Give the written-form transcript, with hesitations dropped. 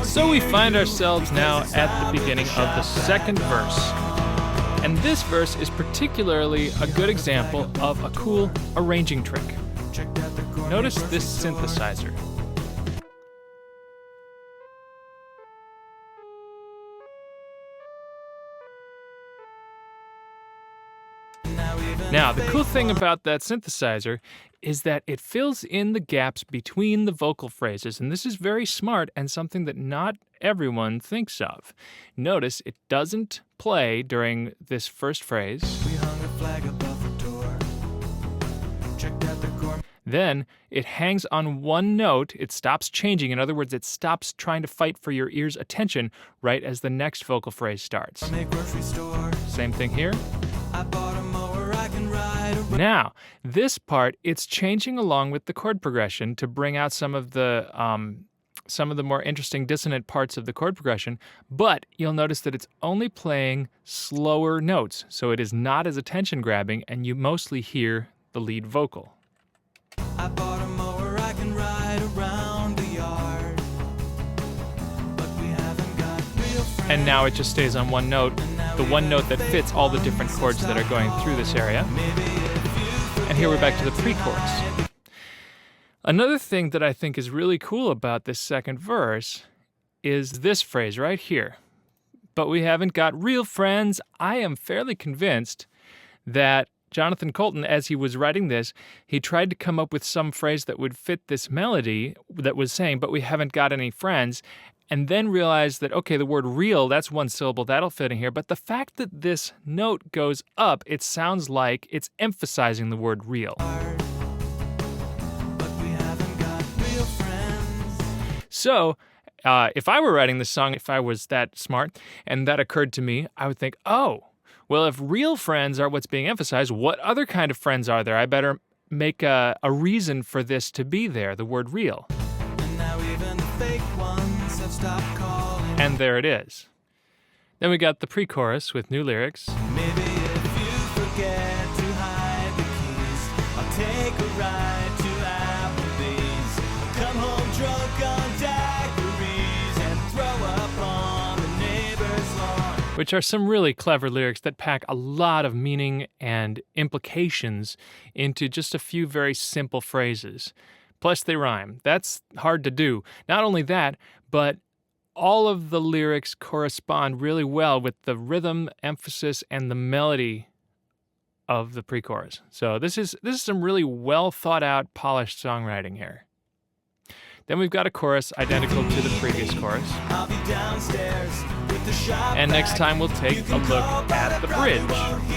So we find ourselves now at the beginning of the second verse. And this verse is particularly a good example of a cool arranging trick. Notice this synthesizer. Now, the cool thing about that synthesizer is that it fills in the gaps between the vocal phrases, and this is very smart and something that not everyone thinks of. Notice it doesn't play during this first phrase. We hung a flag above the door. Checked out the core. Then it hangs on one note, it stops changing. In other words, it stops trying to fight for your ear's attention right as the next vocal phrase starts. Same thing here. I bought a mower, I can ride around. Now, this part, it's changing along with the chord progression to bring out some of the more interesting dissonant parts of the chord progression, but you'll notice that it's only playing slower notes, so it is not as attention-grabbing, and you mostly hear the lead vocal. I bought a mower, I can ride around the yard, but we haven't got real friends. And now it just stays on one note, the one note that fits all the different chords that are going through this area. And here we're back to the pre-chorus. Another thing that I think is really cool about this second verse is this phrase right here. But we haven't got real friends. I am fairly convinced that Jonathan Coulton, as he was writing this, he tried to come up with some phrase that would fit this melody that was saying, but we haven't got any friends, and then realized that, okay, the word real, that's one syllable, that'll fit in here, but the fact that this note goes up, it sounds like it's emphasizing the word real. So, if I were writing this song, if I was that smart, and that occurred to me, I would think, oh, well, if real friends are what's being emphasized, what other kind of friends are there? I better make a reason for this to be there, the word real. And now even the fake ones have stopped calling. And there it is. Then we got the pre-chorus with new lyrics. Maybe if you forget to hide the keys, I'll take a ride to Applebee's. I'll come home drunk on daiquiris and throw up on the neighbor's lawn. Which are some really clever lyrics that pack a lot of meaning and implications into just a few very simple phrases. Plus they rhyme. That's hard to do. Not only that, but all of the lyrics correspond really well with the rhythm, emphasis, and the melody of the pre-chorus. So this is some really well thought out, polished songwriting here. Then we've got a chorus identical to the previous chorus. I'll be downstairs with the shop. And next time we'll take a look at the bridge.